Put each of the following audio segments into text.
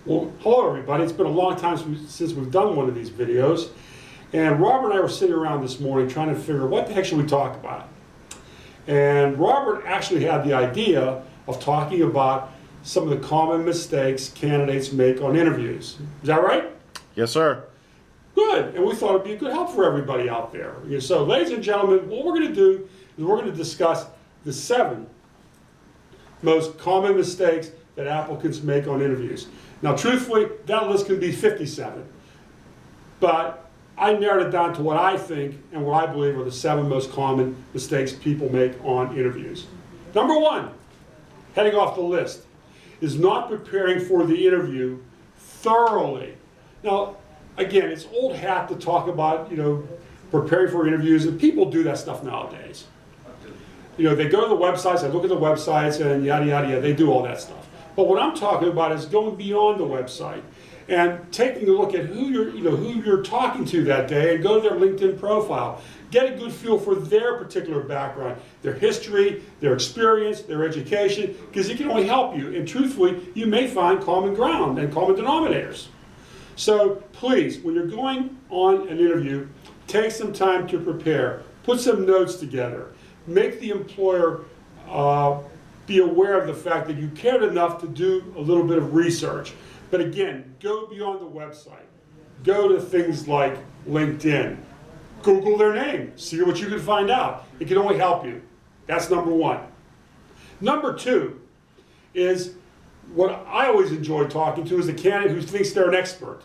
Well, hello everybody. It's been a long time since we've done one of these videos. And Robert and I were sitting around this morning trying to figure what the heck should we talk about. And Robert actually had the idea of talking about some of the common mistakes candidates make on interviews. Is that right? Yes, sir. Good. And we thought it'd be a good help for everybody out there. So, ladies and gentlemen, what we're going to do is we're going to discuss the 7 most common mistakes that applicants make on interviews. Now, truthfully, that list can be 57. But I narrowed it down to what I think and what I believe are the 7 most common mistakes people make on interviews. Number 1, heading off the list, is not preparing for the interview thoroughly. Now, again, it's old hat to talk about, preparing for interviews, and people do that stuff nowadays. They go to the websites, they look at the websites, and yada, yada, yada, they do all that stuff. But what I'm talking about is going beyond the website and taking a look at who you're talking to that day, and go to their LinkedIn profile. Get a good feel for their particular background, their history, their experience, their education, because it can only help you. And truthfully, you may find common ground and common denominators. So please, when you're going on an interview, take some time to prepare. Put some notes together. Make the employer be aware of the fact that you cared enough to do a little bit of research. But again, go beyond the website. Go to things like LinkedIn. Google their name. See what you can find out. It can only help you. That's number 1. Number 2 is what I always enjoy talking to is the candidate who thinks they're an expert.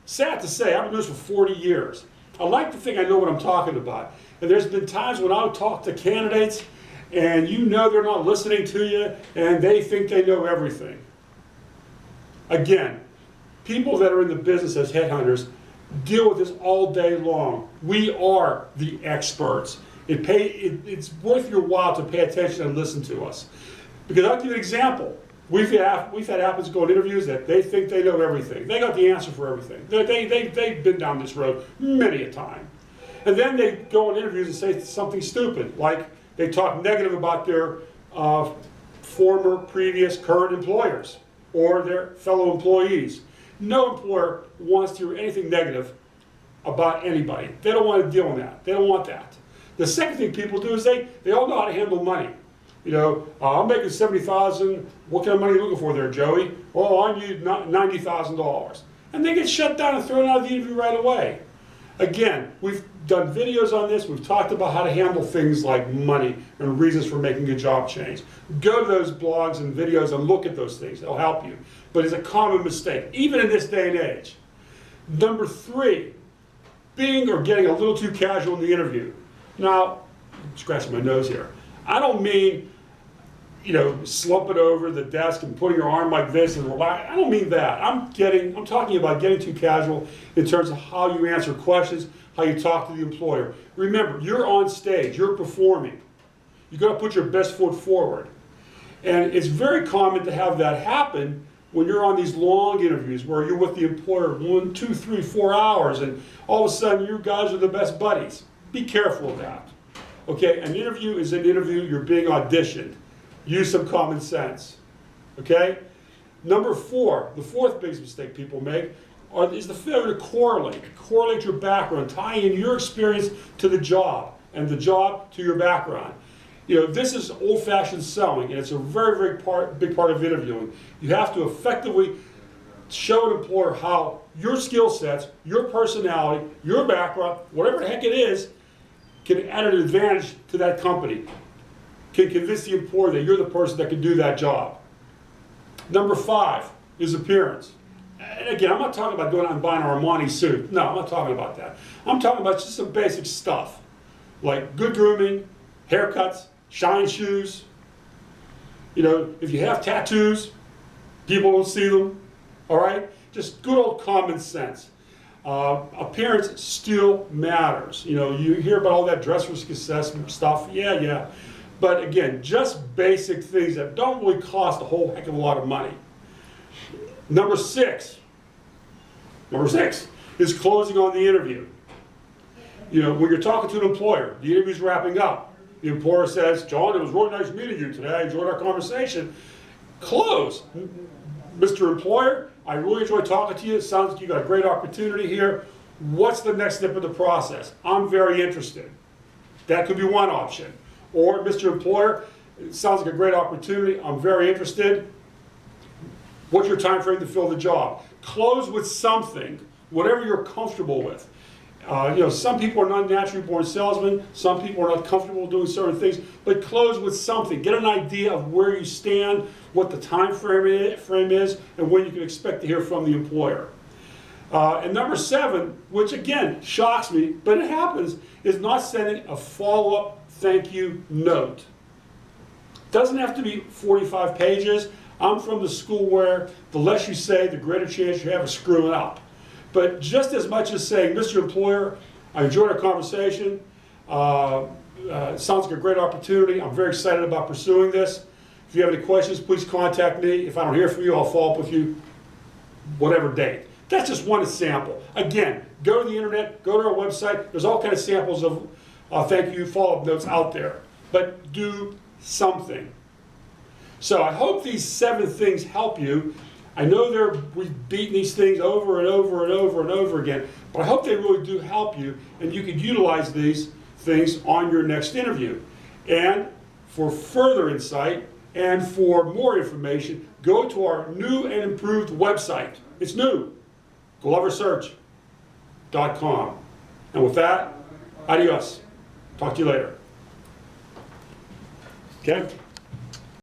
Sad to say, I've been doing this for 40 years. I like to think I know what I'm talking about. And there's been times when I'll talk to candidates and they're not listening to you and they think they know everything. Again, people that are in the business as headhunters deal with this all day long. We are the experts. It's worth your while to pay attention and listen to us. Because I'll give you an example. We've had applicants go on interviews that they think they know everything. They got the answer for everything. They've been down this road many a time. And then they go on interviews and say something stupid, like they talk negative about their former, previous, current employers or their fellow employees. No employer wants to hear anything negative about anybody. They don't want to deal with that. They don't want that. The second thing people do is they all know how to handle money. I'm making $70,000. What kind of money are you looking for there, Joey? Oh, I need $90,000. And they get shut down and thrown out of the interview right away. Again, we've done videos on this. We've talked about how to handle things like money and reasons for making a job change. Go to those blogs and videos and look at those things. They'll help you. But it's a common mistake, even in this day and age. Number 3, being or getting a little too casual in the interview. Now, I'm scratching my nose here. I don't mean, slumping over the desk and putting your arm like this and relax. I don't mean that. I'm talking about getting too casual in terms of how you answer questions, how you talk to the employer. Remember, you're on stage, you're performing. You've got to put your best foot forward. And it's very common to have that happen when you're on these long interviews where you're with the employer 1, 2, 3, 4 hours, and all of a sudden you guys are the best buddies. Be careful of that. Okay, an interview is an interview. You're being auditioned. Use some common sense. Okay? Number 4, the 4th biggest mistake people make is the failure to correlate. Correlate your background. Tie in your experience to the job and the job to your background. This is old-fashioned selling, and it's a very, very big part of interviewing. You have to effectively show an employer how your skill sets, your personality, your background, whatever the heck it is, can add an advantage to that company, can convince the employer that you're the person that can do that job. Number 5 is appearance. And again, I'm not talking about going out and buying an Armani suit. No, I'm not talking about that. I'm talking about just some basic stuff, like good grooming, haircuts, shine shoes. If you have tattoos, people don't see them, all right? Just good old common sense. Appearance still matters. You hear about all that dress risk assessment stuff. Yeah. But again, just basic things that don't really cost a whole heck of a lot of money. Number 6 is closing on the interview. When you're talking to an employer, the interview's wrapping up. The employer says, John, it was really nice meeting you today. I enjoyed our conversation. Close. Mr. Employer, I really enjoyed talking to you. It sounds like you got a great opportunity here. What's the next step of the process? I'm very interested. That could be one option. Or, Mr. Employer, it sounds like a great opportunity. I'm very interested. What's your time frame to fill the job? Close with something, whatever you're comfortable with. Some people are not naturally born salesmen. Some people are not comfortable doing certain things. But close with something. Get an idea of where you stand, what the time frame is, and when you can expect to hear from the employer. And number 7, which again shocks me, but it happens, is not sending a follow-up thank you note. Doesn't have to be 45 pages. I'm from the school where the less you say, the greater chance you have of screwing up. But just as much as saying, Mr. Employer, I enjoyed our conversation. Sounds like a great opportunity. I'm very excited about pursuing this. If you have any questions, please contact me. If I don't hear from you, I'll follow up with you whatever date. That's just one sample. Again, go to the internet, go to our website. There's all kinds of samples of thank you follow-up notes out there. But do something. So I hope these 7 things help you. I know we've beaten these things over and over and over and over again, but I hope they really do help you and you can utilize these things on your next interview. And for further insight and for more information, go to our new and improved website. It's new, gloversearch.com. And with that, adios. Talk to you later. Okay?